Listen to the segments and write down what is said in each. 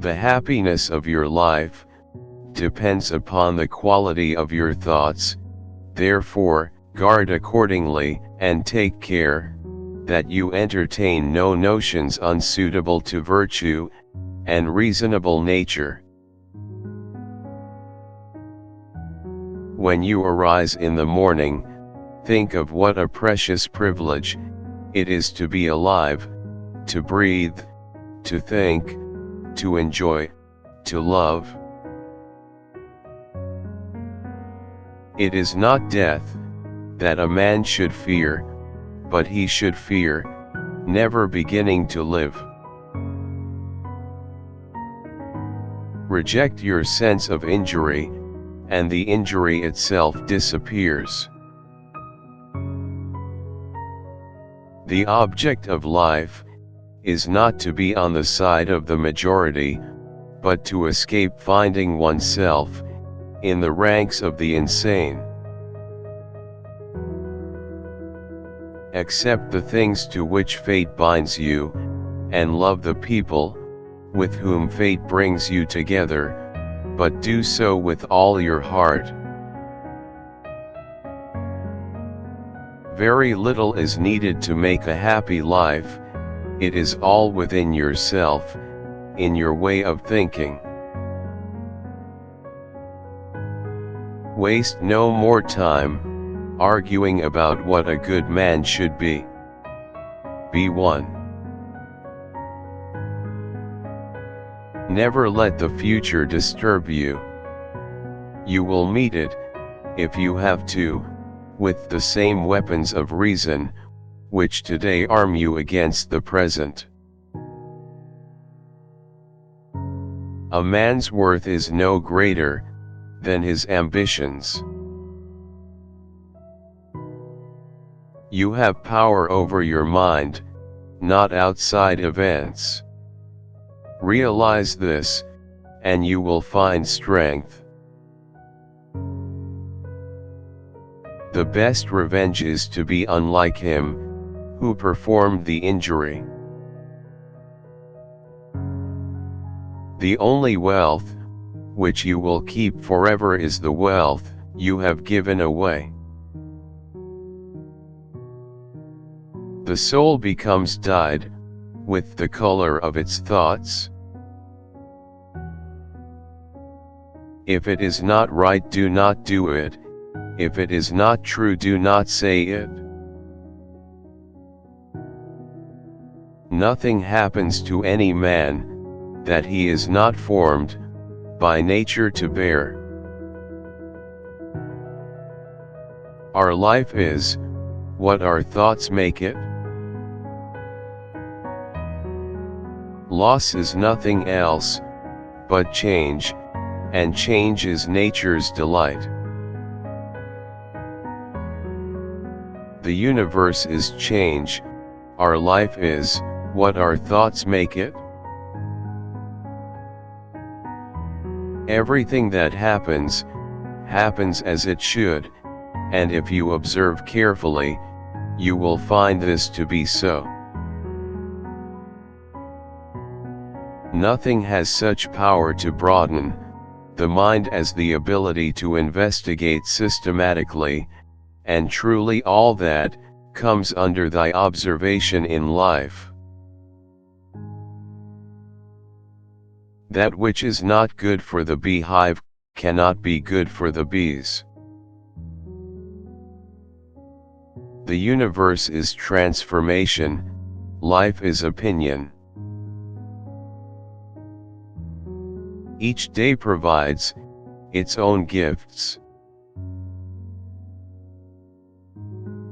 The happiness of your life depends upon the quality of your thoughts, therefore, guard accordingly, and take care that you entertain no notions unsuitable to virtue and reasonable nature. When you arise in the morning, think of what a precious privilege it is to be alive, to breathe, to think, to enjoy, to love. It is not death that a man should fear, but he should fear never beginning to live. Reject your sense of injury, and the injury itself disappears. The object of life is not to be on the side of the majority, but to escape finding oneself in the ranks of the insane. Accept the things to which fate binds you, and love the people with whom fate brings you together, but do so with all your heart. Very little is needed to make a happy life, it is all within yourself, in your way of thinking. Waste no more time arguing about what a good man should be. Be one. Never let the future disturb you. You will meet it, if you have to, with the same weapons of reason, which today arm you against the present. A man's worth is no greater than his ambitions. You have power over your mind, not outside events. Realize this, and you will find strength. The best revenge is to be unlike him who performed the injury. The only wealth which you will keep forever is the wealth you have given away. The soul becomes dyed with the color of its thoughts. If it is not right, do not do it. If it is not true, do not say it. Nothing happens to any man that he is not formed by nature to bear. Our life is what our thoughts make it. Loss is nothing else but change, and change is nature's delight. The universe is change, our life is what our thoughts make it. Everything that happens, happens as it should, and if you observe carefully, you will find this to be so. Nothing has such power to broaden the mind as the ability to investigate systematically and truly all that comes under thy observation in life. That which is not good for the beehive cannot be good for the bees. The universe is transformation, life is opinion. Each day provides its own gifts.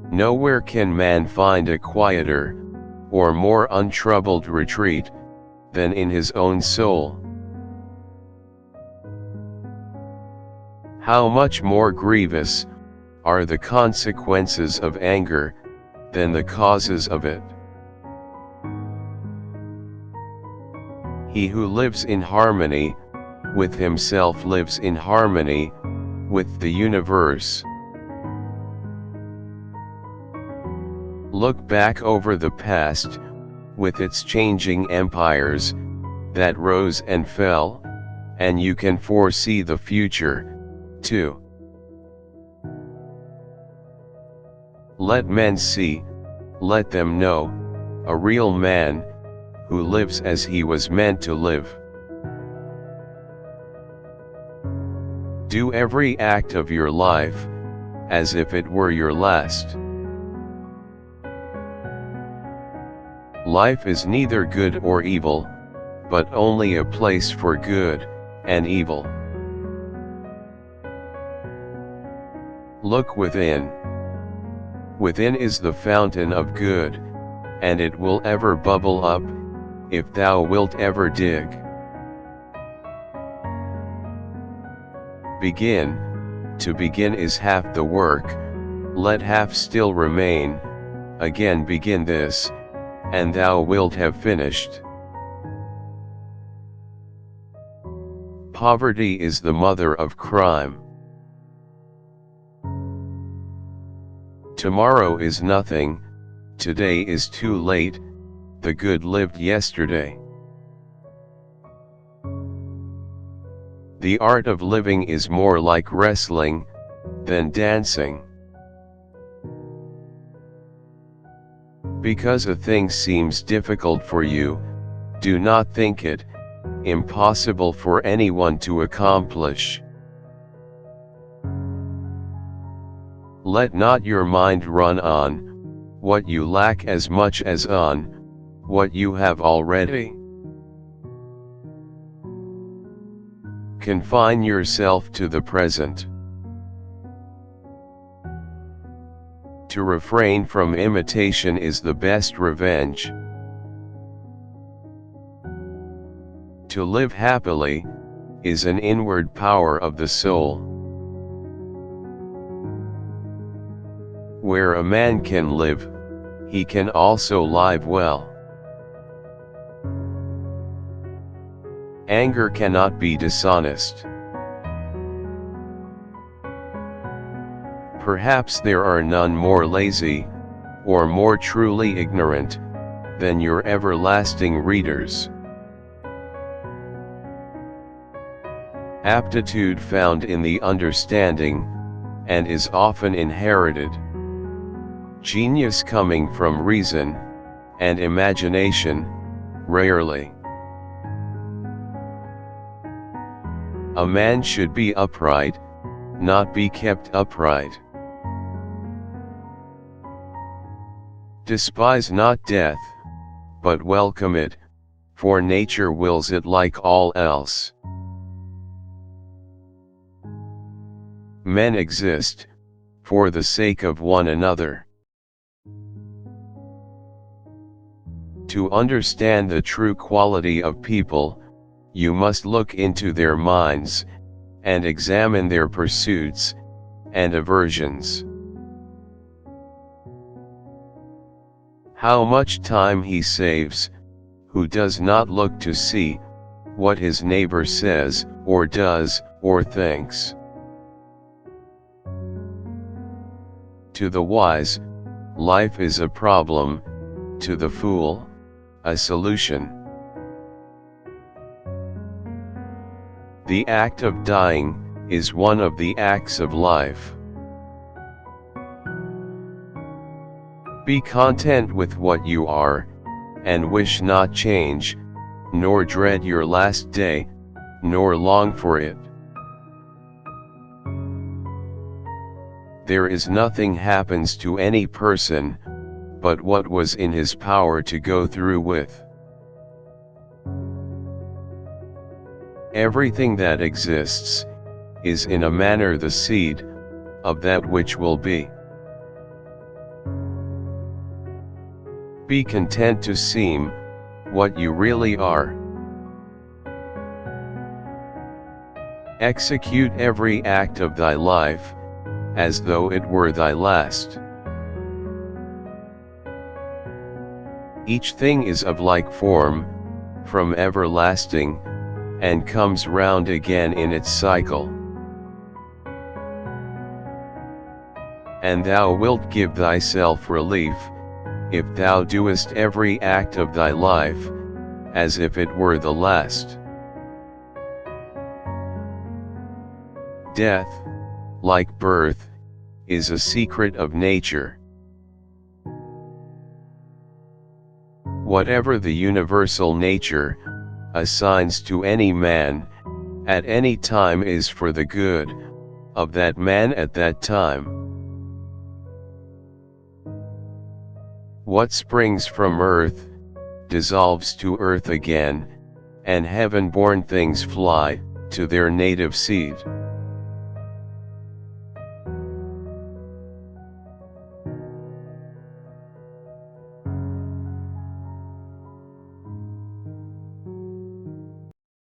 Nowhere can man find a quieter or more untroubled retreat than in his own soul. How much more grievous are the consequences of anger than the causes of it? He who lives in harmony with himself lives in harmony with the universe. Look back over the past, with its changing empires, that rose and fell, and you can foresee the future, too. Let men see, let them know, a real man, who lives as he was meant to live. Do every act of your life, as if it were your last. Life is neither good or evil, but only a place for good and evil. Look within. Within is the fountain of good, and it will ever bubble up, if thou wilt ever dig. Begin. To begin is half the work, let half still remain, again begin this, and thou wilt have finished. Poverty is the mother of crime. Tomorrow is nothing, today is too late, the good lived yesterday. The art of living is more like wrestling than dancing. Because a thing seems difficult for you, do not think it impossible for anyone to accomplish. Let not your mind run on what you lack as much as on what you have already. Confine yourself to the present. To refrain from imitation is the best revenge. To live happily is an inward power of the soul. Where a man can live, he can also live well. Anger cannot be dishonest. Perhaps there are none more lazy, or more truly ignorant, than your everlasting readers. Aptitude found in the understanding, and is often inherited. Genius coming from reason, and imagination, rarely. A man should be upright, not be kept upright. Despise not death, but welcome it, for nature wills it like all else. Men exist for the sake of one another. To understand the true quality of people, you must look into their minds, and examine their pursuits and aversions. How much time he saves, who does not look to see what his neighbor says, or does, or thinks. To the wise, life is a problem, to the fool, a solution. The act of dying is one of the acts of life. Be content with what you are, and wish not change, nor dread your last day, nor long for it. There is nothing happens to any person, but what was in his power to go through with. Everything that exists, is in a manner the seed, of that which will be. Be content to seem, what you really are. Execute every act of thy life, as though it were thy last. Each thing is of like form, from everlasting, and comes round again in its cycle. And thou wilt give thyself relief, if thou doest every act of thy life, as if it were the last. Death, like birth, is a secret of nature. Whatever the universal nature assigns to any man, at any time is for the good of that man at that time. What springs from earth, dissolves to earth again, and heaven-born things fly to their native seed.